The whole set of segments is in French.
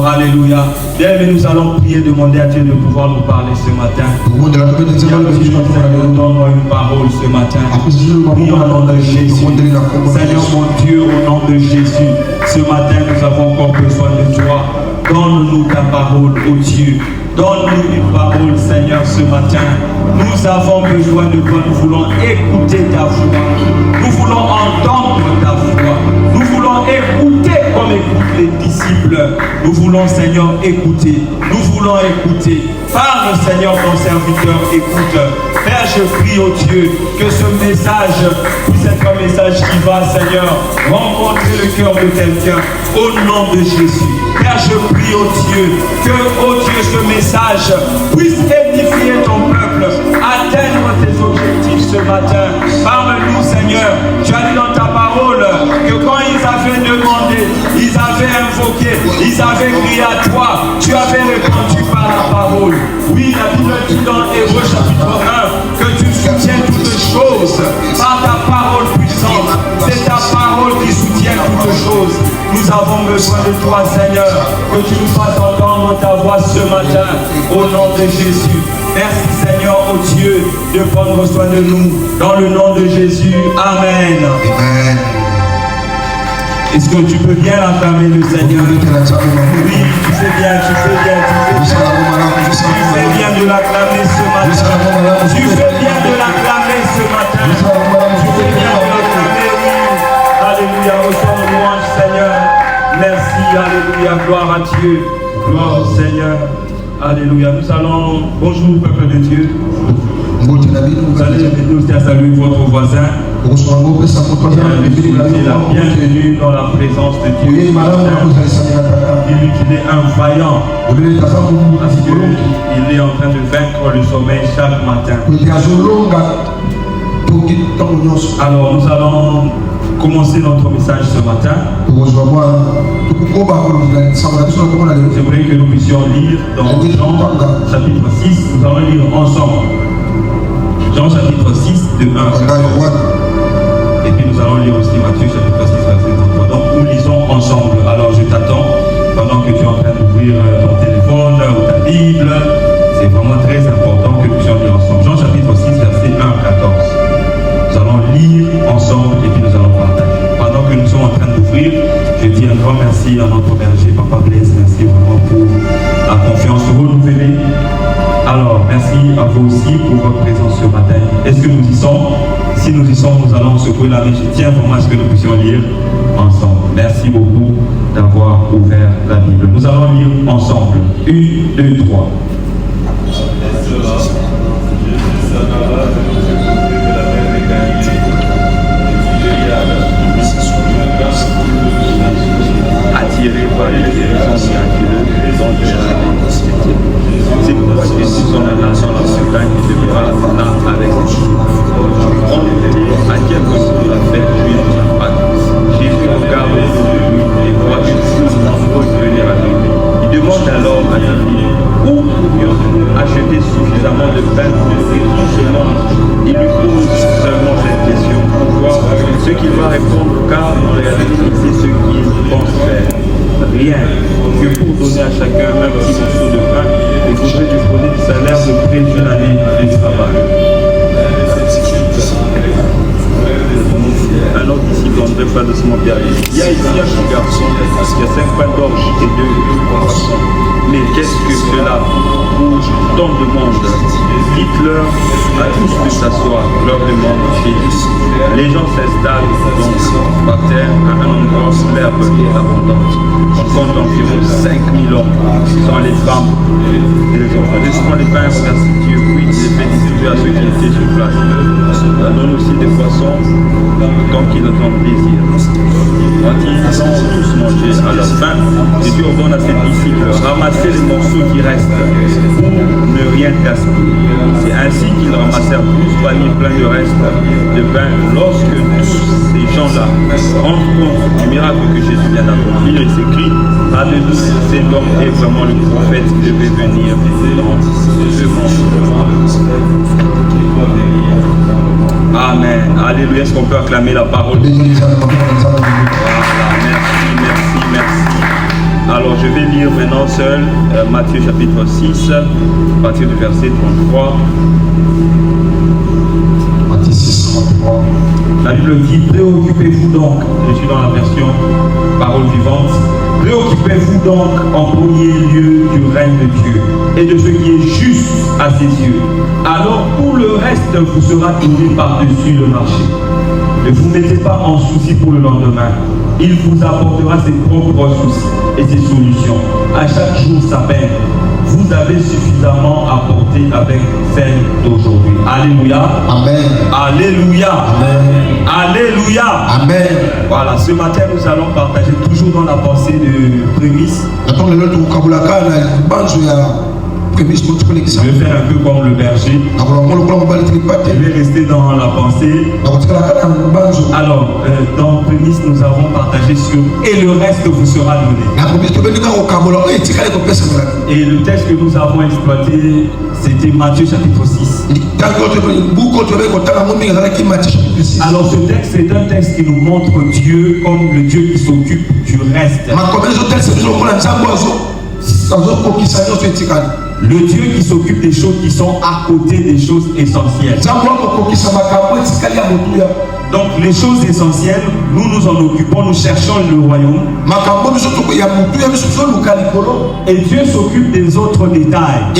Alléluia. Bien, mais nous allons prier, demander à Dieu de pouvoir nous parler ce matin. Donne-moi une parole ce matin. Prions au nom de Jésus. Seigneur mon Dieu, au nom de Jésus, ce matin nous avons encore besoin de toi. Donne-nous ta parole, ô Dieu. Donne-nous une parole, Seigneur, ce matin. Nous avons besoin de toi. Nous voulons écouter ta voix. Nous voulons entendre ta voix. Nous voulons écouter comme écoutent les disciples. Nous voulons, Seigneur, écouter. Nous voulons écouter. Parle, Seigneur, ton serviteur, écoute. Père, je prie, ô Dieu, que ce message puisse être un message qui va, Seigneur, rencontrer le cœur de quelqu'un. Au nom de Jésus. Père, je prie, ô Dieu, que, ô Dieu, ce message puisse édifier ton peuple, atteindre tes objectifs ce matin. Parle-nous, Seigneur. Tu as dit dans ta parole que quand ils avaient demandé, ils avaient invoqué, ils avaient crié à toi, tu avais répondu par la parole. Oui, la Bible dit dans Hébreux chapitre 1 que tu soutiens toutes choses par ta parole puissante. C'est ta parole qui soutient toutes choses. Nous avons besoin de toi, Seigneur, que tu nous fasses entendre ta voix ce matin, au nom de Jésus. Merci, Seigneur, ô Dieu, de prendre soin de nous, dans le nom de Jésus. Amen. Amen. Est-ce que tu peux bien acclamer le Seigneur? Oui, tu fais bien, tu fais bien, tu fais bien. Tu fais bien de l'acclamer ce matin. Tu fais bien de l'acclamer ce matin. Tu fais bien de l'acclamer, oui. Alléluia, reçois nos louanges, Seigneur. Merci, alléluia, gloire à Dieu. Gloire au Seigneur. Alléluia. Nous allons, bonjour peuple de Dieu. Vous allez m'aider aussi à saluer votre voisin. Et la bienvenue dans la présence de Dieu. Dis-lui qu'il est un vaillant. Parce qu'il est en train de vaincre le sommeil chaque matin. Alors nous allons commencer notre message ce matin. J'aimerais que nous puissions lire dans Jean chapitre 6. Nous allons lire ensemble. Jean chapitre 6 de 1 à 14. Et puis nous allons lire aussi Matthieu chapitre 6 verset 33. Donc nous lisons ensemble. Alors je t'attends pendant que tu es en train d'ouvrir ton téléphone ou ta Bible. C'est vraiment très important que nous puissions lire ensemble. Jean chapitre 6 verset 1 à 14. Nous allons lire ensemble et puis nous allons partager. Pendant que nous sommes en train d'ouvrir, je dis un grand merci à notre berger, Papa Blaise. Merci vraiment pour la confiance renouvelée. Alors, merci à vous aussi pour votre présence ce matin. Est-ce que nous y sommes? Si nous y sommes, nous allons secouer la main. Je tiens vraiment à ce que nous puissions lire ensemble. Merci beaucoup d'avoir ouvert la Bible. Nous allons lire ensemble. 1, 2, 3. Attiré par les guérisons miraculeuses dont Dieu a été. C'est pourquoi Jésus s'en alla dans la montagne et demeura là avec les disciples. On était à quelques jours de la fête juive de la Pâque. Jésus regarde autour de lui et voit une foule nombreuse venir à lui. Il demande alors à ses filles, où pourrions-nous acheter suffisamment de pain pour nourrir tout ce monde? Il lui pose seulement cette question pour voir ce qu'il va répondre, car en réalité c'est ce qu'il pense faire. Rien que pour donner à chacun un petit morceau de pain, il faudrait disposer du salaire de près d'une année de travail. Un autre disciple, André, pas de ce monde, il y a ici un petit garçon qui a 5 pains d'orge et 2 poissons. Mais qu'est-ce que cela pour tant de monde? Dites-leur à tous de s'asseoir, leur demande Jésus. Les gens s'installent donc par terre à un endroit où l'herbe est abondante. On compte environ 5000 hommes, sans les femmes et les enfants. Laissons les pains, remercie Dieu, puis il les fait distribuer à ceux qui étaient sur place. Donne aussi des poissons tant qu'ils en ont plaisir. Quand ils ont tous mangé à leur faim, Jésus ordonne à ses disciples ramasser les morceaux qui restent pour ne rien gaspiller. C'est ainsi qu'ils ramassèrent 12 paniers pleins de restes de pain. Lorsque tous ces gens-là rendent compte du miracle que Jésus vient d'accomplir, il s'écrit à de nous, cet homme est vraiment le prophète qui devait venir dans ce monde. Amen. Alléluia. Est-ce qu'on peut acclamer la parole de Dieu? Voilà, merci. Alors je vais lire maintenant seul Matthieu chapitre 6, à partir du verset 33. Matthieu 6, 33. La Bible dit, préoccupez-vous donc, je suis dans la version parole vivante, préoccupez-vous donc en premier lieu du règne de Dieu et de ce qui est juste à ses yeux. Alors tout le reste vous sera donné par-dessus le marché. Ne vous mettez pas en souci pour le lendemain. Il vous apportera ses propres soucis et ses solutions. À chaque jour sa peine. Vous avez suffisamment à porter avec celle d'aujourd'hui. Alléluia. Amen. Alléluia. Amen. Alléluia. Amen. Voilà, ce matin nous allons partager toujours dans la pensée de prémisse. Je vais faire un peu comme le berger. Je vais rester dans la pensée. Alors, dans prémisse, nous avons partagé sur et le reste vous sera donné. Et le texte que nous avons exploité, c'était Matthieu chapitre 6. Alors, ce texte est un texte qui nous montre Dieu comme le Dieu qui s'occupe du reste. Le Dieu qui s'occupe des choses qui sont à côté des choses essentielles. Donc les choses essentielles, nous nous en occupons, nous cherchons le royaume. Et Dieu s'occupe des autres détails.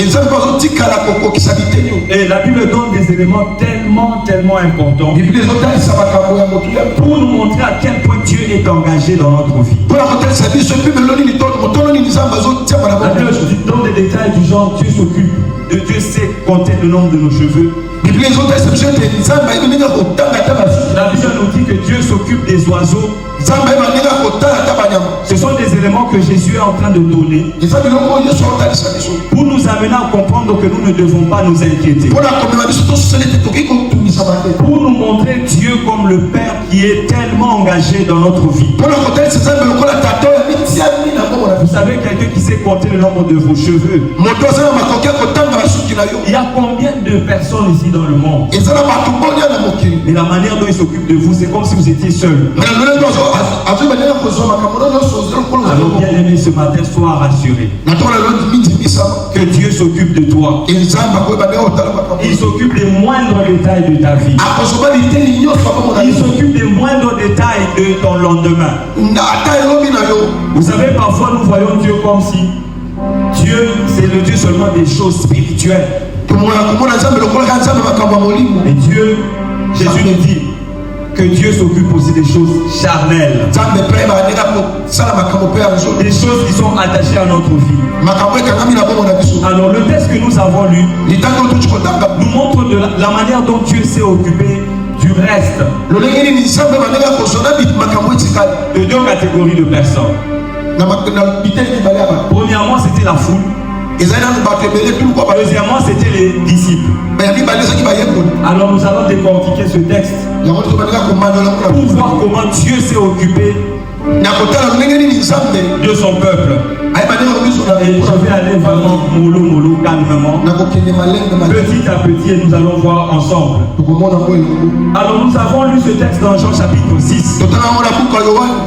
Et la Bible donne des éléments tellement importants pour nous montrer à quel point Dieu est engagé dans notre vie. La Bible donne des détails du genre Dieu s'occupe de Dieu sait compter le nombre de nos cheveux. La Bible nous dit que Dieu s'occupe des oiseaux. Ce sont des éléments que Jésus est en train de donner pour nous amener à comprendre que nous ne devons pas nous inquiéter. Pour nous montrer Dieu comme le Père qui est tellement engagé dans notre vie. Vous savez, quelqu'un qui sait compter le nombre de vos cheveux. Il y a combien de personnes ici dans le monde? Mais la manière dont il s'occupe de vous, c'est comme si vous étiez seul. Alors bien aimé, ce matin, sois rassuré que Dieu s'occupe de toi. Il s'occupe des moindres détails de ta vie. Il s'occupe des moindres détails de ton lendemain. Vous savez, parfois nous voyons Dieu comme si Dieu, c'est le Dieu seulement des choses spirituelles. Et Dieu, Jésus nous dit que Dieu s'occupe aussi des choses charnelles. Des choses qui sont attachées à notre vie. Alors le texte que nous avons lu nous montre de la manière dont Dieu s'est occupé du reste. De deux catégories de personnes. Premièrement, c'était la foule. Deuxièmement, c'était les disciples. Alors nous allons décortiquer ce texte pour voir comment Dieu s'est occupé de son peuple. Et je vais aller vraiment mollo, calmement, petit à petit, et nous allons voir ensemble. Alors nous avons lu ce texte dans Jean chapitre 6.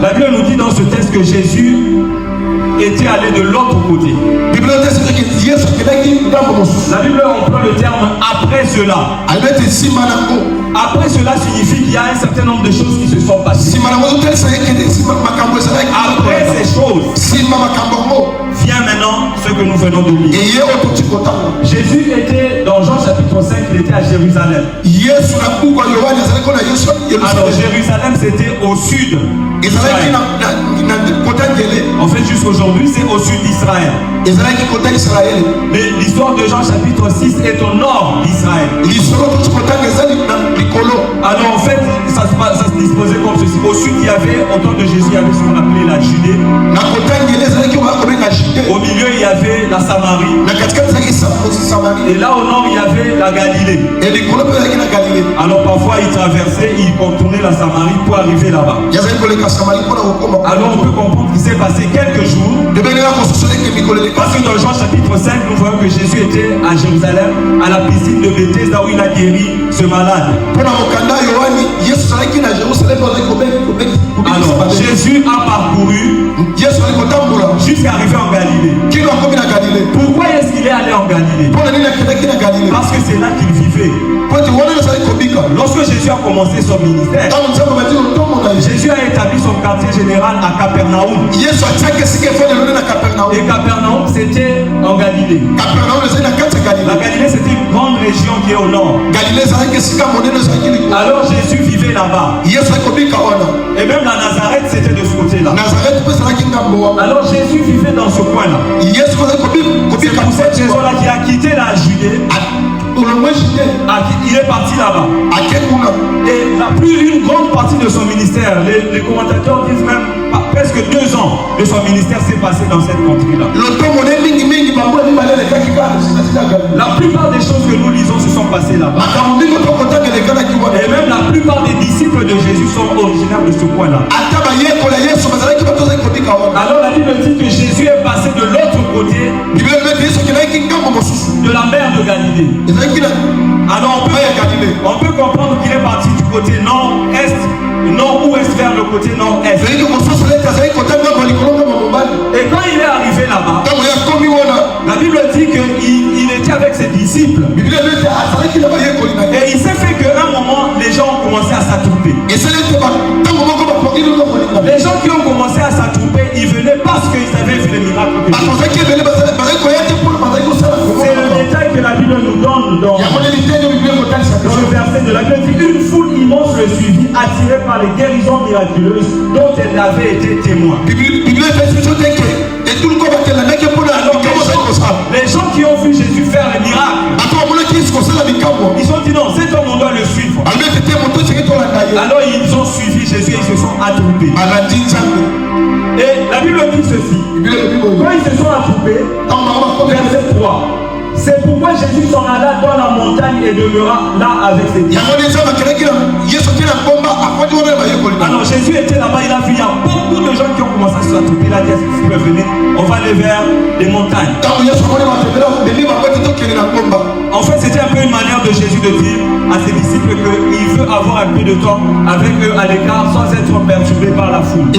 La Bible nous dit dans ce texte que Jésus était allé de l'autre côté. La Bible emploie le terme après cela. Après cela signifie qu'il y a un certain nombre de choses qui se sont passées. Après ces choses, vient maintenant ce que nous venons de lire. Jésus était dans Jean chapitre 5, il était à Jérusalem. Alors Jérusalem c'était au sud. En fait jusqu'aujourd'hui c'est au sud d'Israël. Mais l'histoire de Jean chapitre 6 est au nord d'Israël. Alors en fait ça se disposait comme ceci. Au sud il y avait, au temps de Jésus, il y avait ce qu'on appelait la Judée. Au milieu il y avait la Samarie. Et là au nord il y avait la Galilée. Alors parfois il traversait, il contournait la Samarie pour arriver là-bas. Alors on peut comprendre qu'il s'est passé quelques jours. Parce que dans Jean chapitre 5 nous voyons que Jésus était à Jérusalem, à la piscine de Bethesda où il a guéri ce malade. Alors Jésus a parcouru jusqu'à arriver en Galilée. Pourquoi est-ce qu'il est allé en Galilée? Parce que c'est là qu'il vivait. Lorsque Jésus a commencé son ministère, Jésus a établi son quartier général à Capernaum. Et Capernaum, c'était en Galilée. La Galilée, c'était une grande région qui est au nord. Alors Jésus vivait là-bas. Et même la Nazareth, c'était de ce côté-là. Alors Jésus vivait dans ce coin-là. C'est pour cette raison-là qu'il a quitté la Judée. Il est parti là-bas. Et une grande partie de son ministère, les commentateurs disent même presque 2 ans de son ministère s'est passé dans cette contrée-là. La plupart des choses que nous lisons se sont passées là-bas. Et même la plupart des disciples de Jésus sont originaires de ce coin-là. Alors la Bible dit que Jésus est passé de l'autre côté de la mer de Galilée. Alors on peut comprendre qu'il est parti du côté nord-est, nord-ouest vers le côté nord-est. Et quand il est arrivé là-bas, la Bible dit qu'il était avec ses disciples. Et il s'est fait qu'à un moment, les gens ont commencé à s'attrouper. Les gens qui ont commencé à s'attrouper, ils venaient parce qu'ils avaient vu les miracles que c'est le détail que la Bible nous donne dans le verset de la Bible. Une foule immense le suivit, attirée par les guérisons miraculeuses dont elle avait été témoin. Les gens qui ont vu Jésus faire les miracles, ils ont dit non, cet homme on doit le suivre. Alors ils ont suivi Jésus et ils se sont attroupés. Et la Bible dit ceci: quand ils se sont attroupés, verset 3, c'est pourquoi Jésus s'en alla dans la montagne et demeura là avec ses disciples. Alors Jésus était là-bas, il a vu, il y a beaucoup de gens qui ont commencé à se attrouper. Il a dit à ses disciples, venez, on va aller vers les montagnes. En fait, c'était un peu une manière de Jésus de dire à ses disciples qu'il veut avoir un peu de temps avec eux à l'écart sans être perturbé par la foule.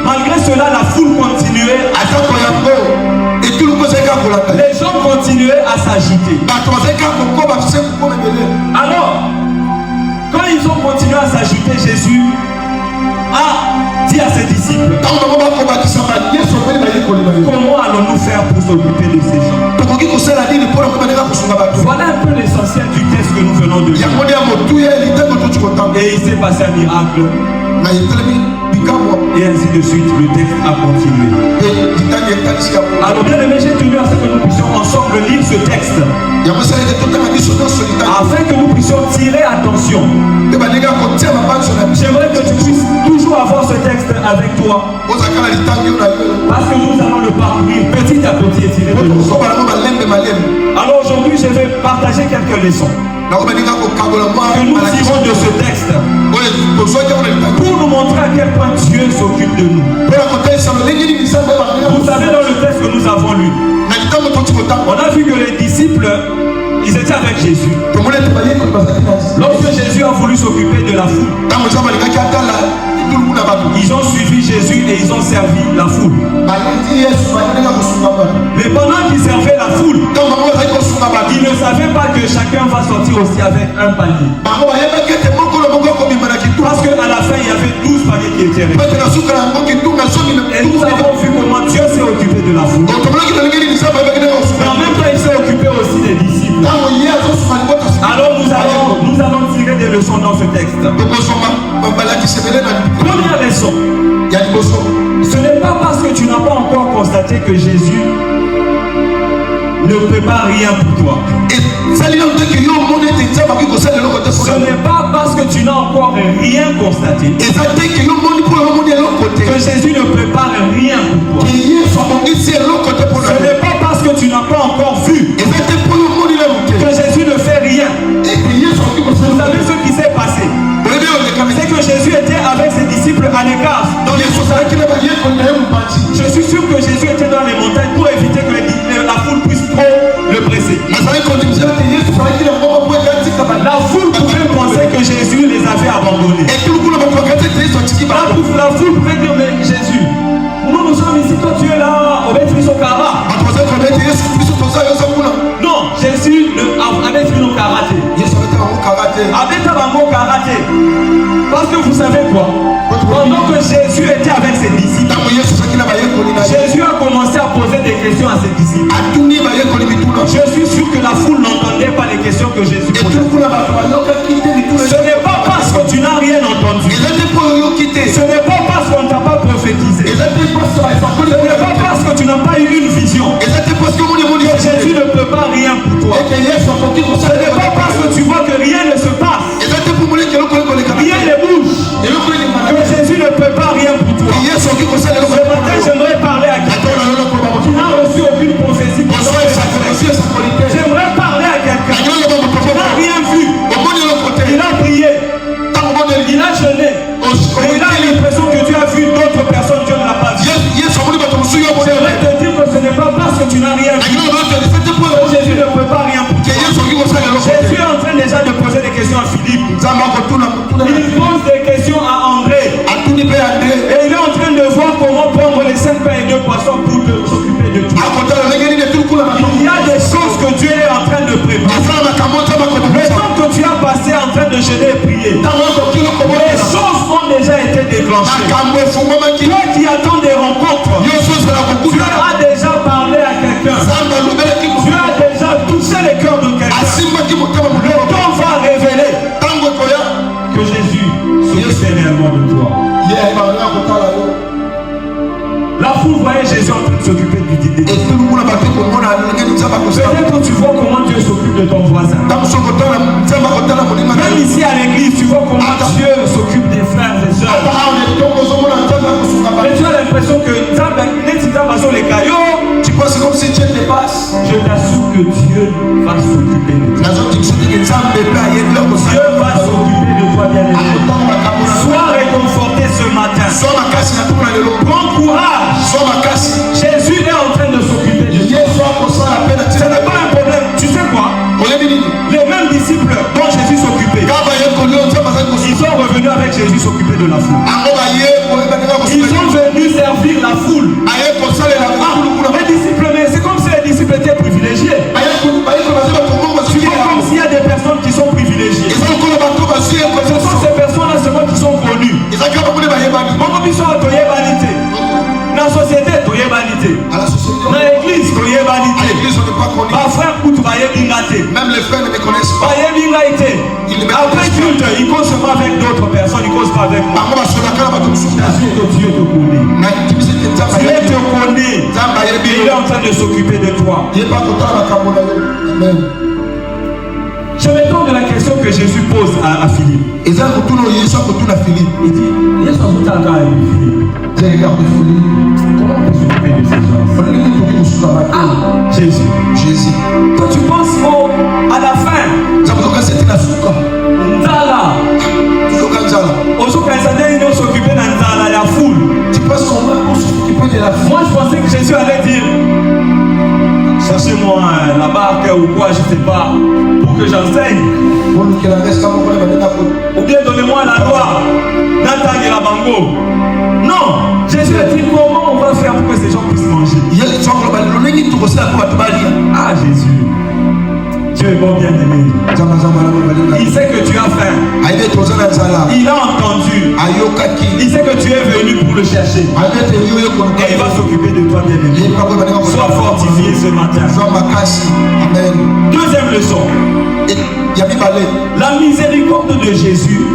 Malgré cela, la foule continuait à les gens continuaient à s'agiter. Alors, quand ils ont continué à s'agiter, Jésus a dit à ses disciples: comment allons-nous faire pour s'occuper de ces gens? Voilà un peu l'essentiel du texte que nous venons de lire. Et il s'est passé un miracle. Et ainsi de suite, le texte a continué. Alors bien aimé, j'ai tenu à ce que nous puissions ensemble lire ce texte, afin que nous puissions tirer attention. J'aimerais que tu puisses toujours avoir ce texte avec toi, parce que nous allons le parcourir petit à petit et tirer de leçons. Alors aujourd'hui, je vais partager quelques leçons que nous tirons de ce texte pour nous montrer à quel point Dieu s'occupe de nous. Vous savez, dans le texte que nous avons lu, on a vu que les disciples, ils étaient avec Jésus. Lorsque Jésus a voulu s'occuper de la foule, ils ont suivi Jésus et ils ont servi la foule. Mais pendant qu'ils servaient la foule, ils ne savaient pas que chacun va sortir aussi avec un panier. Parce qu'à la fin, il y avait 12 paniers qui étaient restés. Et nous avons vu comment Dieu s'est occupé de la foule. Mais en même temps, il s'est occupé aussi des disciples. Alors nous allons tirer des leçons dans ce texte. Première leçon: ce n'est pas parce que tu n'as pas encore constaté que Jésus ne prépare rien pour toi. Ce n'est pas parce que tu n'as encore rien constaté que Jésus ne prépare rien pour toi. Ce n'est pas parce que tu n'as pas encore vu que Jésus ne fait rien. Vous savez ce qui s'est passé? C'est que Jésus était avec ses disciples à l'écart. Je suis sûr que Jésus était dans les montagnes pour éviter que la foule puisse trop le presser. La abandonné. La foule pouvait dire, mais Jésus, nous sommes ici, toi tu es là, on va être mis au kara. Non, Jésus avait mis au karaté. Parce que vous savez quoi? Pendant que Jésus était avec ses disciples, Jésus a commencé à poser des questions à ses disciples. Je suis sûr que la foule n'entendait pas les questions que Jésus posait. Ce n'est pas parce que tu n'as rien entendu. Ce n'est pas parce qu'on ne t'a pas prophétisé. Ce n'est pas parce que tu n'as pas eu une vision que Jésus ne peut pas rien pour toi. Ce n'est pas parce que tu vois que rien ne se passe, rien ne bouge, que Jésus ne peut pas rien pour toi. Ce matin, j'aimerais parler à quelqu'un qui n'a reçu aucune prophétie. J'aimerais parler à quelqu'un qui n'a rien vu. Il a prié, il a jeûné, mais il a l'impression que tu as vu d'autres personnes, Dieu ne l'a pas vu. J'aimerais te dire que ce n'est pas parce que tu n'as rien vu que Jésus ne peut pas rien pour toi. Jésus est en train déjà de poser des questions à Philippe. Il pose des questions à André. Et il est en train de voir comment prendre les 5 pains et 2 poissons pour s'occuper de tout. Il y a des choses que Dieu est en train de préparer. Le temps que tu as passé en train de jeûner et prier, les choses ont déjà été déclenchées. Toi qui attends des rencontres, tu as déjà parlé à quelqu'un. Tu as déjà touché les cœurs de quelqu'un. Le temps va révéler que Jésus s'occupait réellement de toi. La foule voyait Jésus en train de s'occuper du dîner. Peut-être que tu vois comment Dieu s'occupe de ton voisin. Même ici à l'église, tu vois comment Dieu s'occupe des frères et sœurs. Mais tu as l'impression que tu penses comme si Dieu te passe. Je t'assure que Dieu va s'occuper de toi. Dieu va s'occuper de toi, bien-aimé. Sois réconforté ce matin. Prends courage. Jésus est en train de s'occuper de toi. Ce n'est pas un problème. Tu sais quoi? Les mêmes disciples dont Jésus s'occupait, ils sont revenus avec Jésus s'occuper de la foule. Ils sont venus servir la foule. Les disciples, mais c'est comme si les disciples étaient privilégiés. C'est comme s'il y a des personnes qui sont privilégiées. Ce sont ces personnes-là seulement qui sont connues. Dans la société, dans l'église, même les frères ne me connaissent pas. Après culte, ils causent seulement avec d'autres personnes, ils ne causent pas avec moi. J'assure que Dieu te connaît. Dieu te connaît. Il est en train de s'occuper de toi. Je me demande la question que Jésus pose à Philippe. Il dit, Philippe, comment on peut s'occuper de ces gens? Jésus. Toi tu penses à la fin. Nzala. Ils s'occuper de la foule. Tu penses qu'on va s'occuper de la foule? Moi je pensais que Jésus allait dire, cherchez-moi la barque ou quoi, je ne sais pas, pour que j'enseigne. Ou bien donnez-moi la loi. N'attendez la bango. Non, Jésus a dit comment on va faire pour que ces gens puissent manger. Ah Jésus, Dieu est bon, bien aimé. Il sait que tu as faim. Il a entendu. Il sait que tu es venu pour le chercher. Et il va s'occuper de toi, bien aimé. Sois fortifié ce matin. Deuxième leçon. La miséricorde de Jésus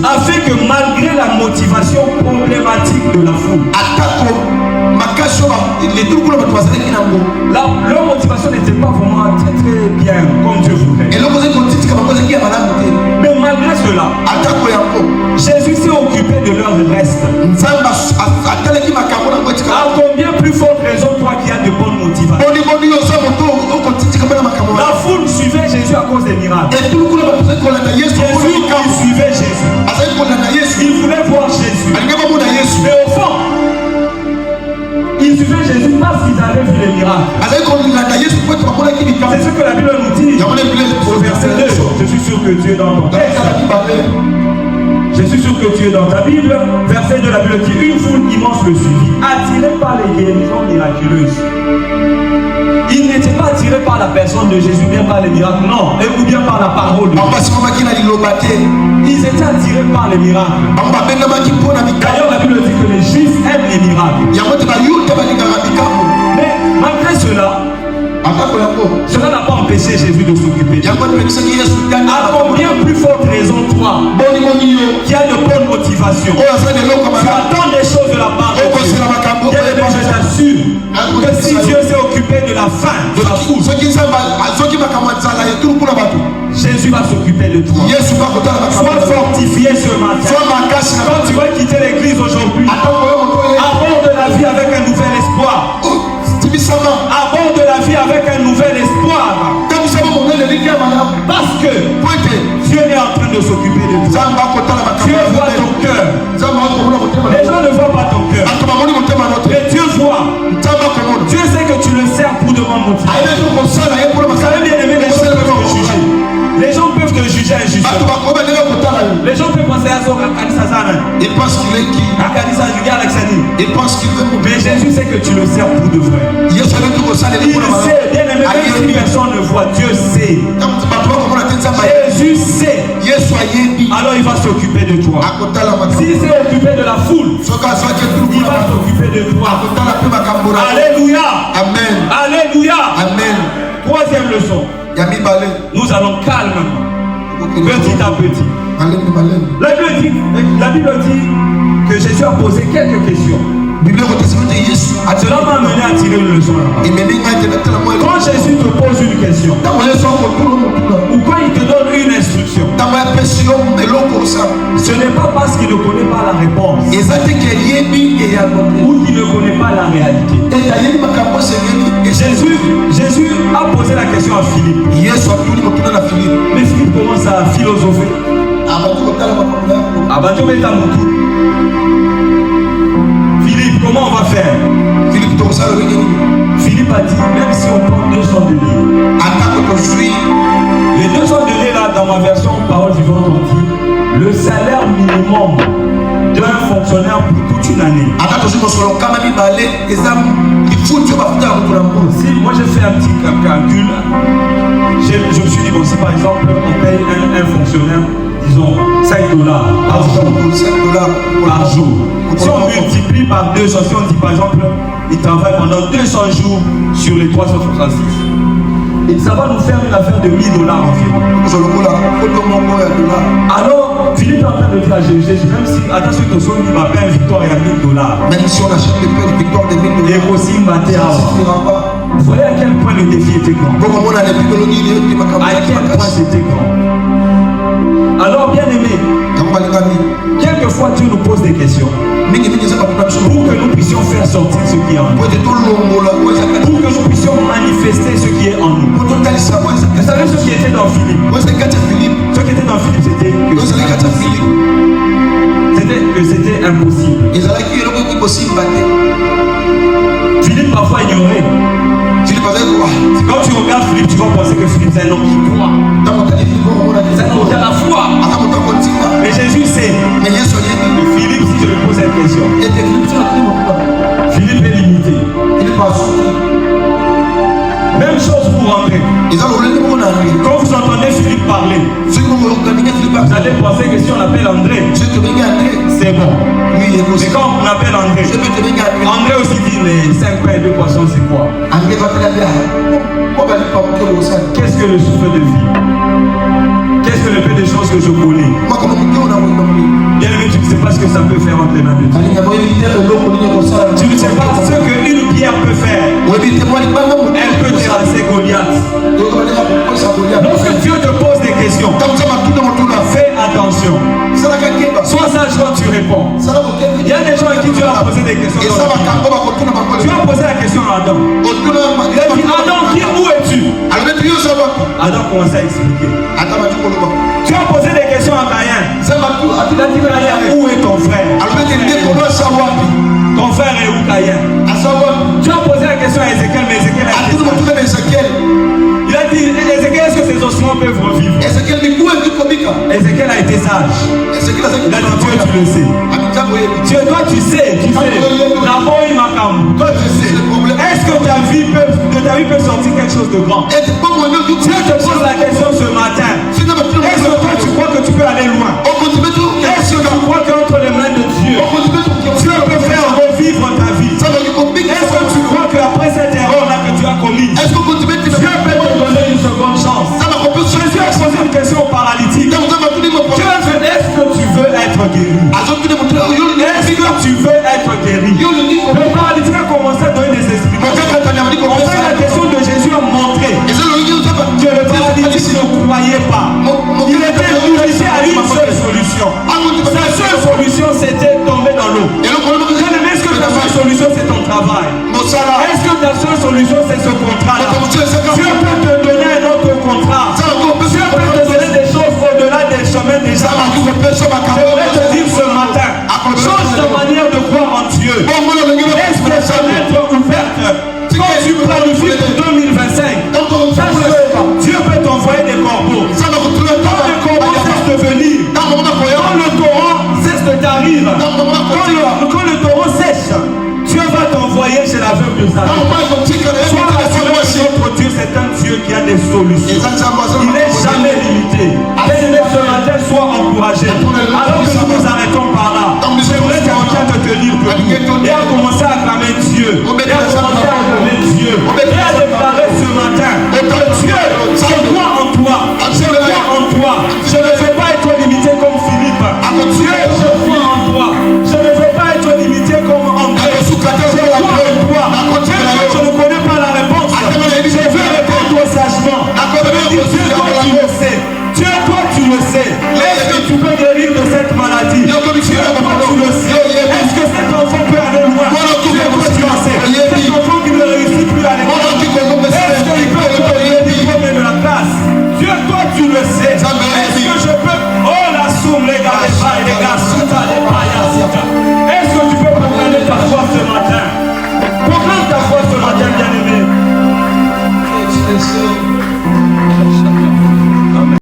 a fait que malgré la motivation problématique de la foule, leur motivation n'était pas vraiment très bien comme Dieu voulait. Mais malgré cela, Jésus s'est occupé de leur reste. À combien plus forte raison toi qui as de bonnes motivations? La foule suivait Jésus à cause des miracles. Jésus, quand il suivait Jésus, il voulait voir Jésus. Mais au fond, ils suivaient Jésus parce qu'ils avaient vu les miracles. C'est ce que la Bible nous dit. Au verset 2, je suis sûr que tu es dans ton texte. Je suis sûr que tu es dans ta Bible. Verset 2, la Bible dit: une foule immense le suivit, attirée par les guérisons miraculeuses. Il n'était pas attiré par la personne de Jésus, bien par les miracles, non, ou bien par la parole de Dieu. Ils étaient attirés par les miracles. D'ailleurs, la Bible dit que les Juifs aiment les miracles. Mais malgré cela, cela n'a pas empêché Jésus de s'occuper d'eux. À combien plus forte raison, toi, qui as de bonnes motivations, tu attends des choses de la part de Dieu. Bien-aimé, je t'assure que si Dieu s'est occupé de la faim, de la foule, Jésus va s'occuper de toi. Sois fortifié ce matin. Quand tu vas quitter l'église aujourd'hui, aborde la vie avec un nouvel espoir. Aborde la vie avec un nouvel espoir. Parce que Dieu est en train de s'occuper de toi. Dieu voit ton cœur. Les gens ne voient pas ton cœur. Mais Dieu voit. Dieu sait que tu le sers pour de bonnes motivations. Vous savez bien aimé, les gens peuvent te juger. Les gens peuvent te juger injustement. Les gens peuvent penser à ça. Il pense qu'il est qui? Il pense qu'il veut. Mais Jésus sait que tu le sers pour de vrai. Il sait, bien aimé, même si personne ne voit, Dieu sait. Jésus sait. Alors il va s'occuper de toi. S'il s'est occupé de la foule, il va s'occuper de toi. Alléluia. Amen. Alléluia. Amen. Troisième leçon. Nous allons calmement, petit à petit. La Bible dit que Jésus a posé quelques questions. Cela m'a amené à tirer une leçon là-bas. Quand Jésus te pose une question, ou quand il te donne une instruction, ce n'est pas parce qu'il ne connaît pas la réponse ou qu'il ne connaît pas la réalité. Jésus a posé la question à Philippe. Mais Philippe commence à philosopher. Philippe, comment on va faire? Philippe a dit, même si on prend 200 deniers, les 200 deniers là, dans ma version parole vivante, on dit le salaire minimum d'un fonctionnaire pour toute une année. Si moi j'ai fait un petit calcul, je me suis dit, bon, si par exemple on paye un fonctionnaire, disons 5 $, par jour. Si on multiplie par 200, si on dit par exemple, il travaille pendant 200 jours sur les 366, et ça va nous faire une affaire de 1 000 $ environ. Alors, Philippe est en train de dire à Jésus, même si, attention, que son il m'appelle victoire à 1 000 $. Même si on achète le pain de victoire de 1 000 $, et aussi vous voyez à quel point le défi était grand. À quel point c'était grand. Alors, bien aimé, quelquefois Dieu nous pose des questions pour que nous puissions faire sortir ce qui est en nous, pour que nous puissions manifester ce qui est en nous. Vous savez ce qui était dans Philippe? Ce qui était dans Philippe, c'était impossible. Philippe parfois ignorait. Quand tu regardes Philippe, tu vas penser que Philippe c'est un homme qui croit. C'est un homme qui a la foi. Mais Jésus sait. Et Philippe, si je lui pose cette question, Philippe est limité. Même chose pour André. Quand vous entendez Philippe parler, vous allez penser que si on appelle André, c'est bon. Mais quand on appelle André, André aussi dit, mais 5 pains et 2 poissons, c'est quoi? Qu'est-ce que le souffle de vie? Qu'est-ce que le peu de choses que je connais? Bien aimé, tu ne sais pas ce que ça peut faire entre les mains de Dieu. Tu ne sais pas ce qu'une pierre peut faire. Elle peut terrasser Goliath. Lorsque Dieu te pose des questions, fais attention. Sois sage quand tu réponds. Il y a des gens à qui Dieu a posé des questions. Tu as posé la question à Adam. Il a dit, Adam, où es-tu? Adam commençait à expliquer. Tu as posé des questions à Caïn. Il a dit, Caïn, où est ton frère? Ton frère est où, Caïn? message. Et ce qu'il a dit, Il a dit, Dieu, tu le sais. Dieu, toi, tu sais. D'abord, il m'a calmé. Toi, tu sais. Est-ce que de ta vie peut sortir quelque chose de grand? Dieu te pose la question ce matin. Est-ce que toi, tu crois que tu peux aller loin? Est-ce que tu crois qu'entre les mains de Dieu, Dieu peut faire revivre ta vie? Est-ce que tu crois qu'après cette erreur-là que tu as commise, Dieu peut te donner une seconde chance? Jésus a posé une question au paralytique. Dieu veut, est-ce que tu veux être guéri? Est-ce que tu veux être guéri? Le paralytique a commencé à donner des explications. En fait, la question de Jésus a montré que le paralytique ne croyait pas. Il était obligé à une seule solution. Sa seule solution, c'était tomber dans l'eau. Est-ce que ta seule solution, c'est ton travail? Est-ce que ta seule solution, c'est ce contrat-là? Dieu peut te donner un autre contrat. Dieu peut te donner des choses au-delà des chemins déjà. J'aimerais te dire ce matin, change ta manière de croire en Dieu. Laisse les fenêtres ouvertes. Quand tu planifies pour 2025, Dieu peut t'envoyer des corbeaux. Quand les corbeaux cessent de venir, quand le torrent cesse de t'arriver, quand le torrent sèche, Dieu va t'envoyer chez l'aveugle de Satan. Sois rassuré que notre Dieu, c'est un Dieu qui a des solutions. Il n'est jamais limité. Bien-aimé, ce matin, sois encouragé. Alors que nous nous arrêtons par là, j'aimerais commencer à te tenir debout et à commencer à acclamer Dieu. Et à commencer à acclamer Dieu. Et à déclarer ce matin que Dieu, je crois en toi. Je crois en toi. Je ne veux pas être limité comme Philippe. Dieu, je crois en toi. Je ne veux pas être limité comme André. Je crois en toi. Je ne connais pas la réponse. Je veux répondre sagement. Dieu, toi, tu le sais. Dieu, toi, tu le sais. Est-ce que tu peux guérir de cette maladie? Dieu, toi, tu le sais. Est-ce que cet enfant peut aller loin? Dieu, toi, tu le sais. Cet enfant qui ne réussit plus à l'école, est-ce qu'il peut obtenir le diplôme de la classe? Dieu, toi, tu le sais. Est-ce que je peux... Oh, la somme, les gars, les gars, les gars,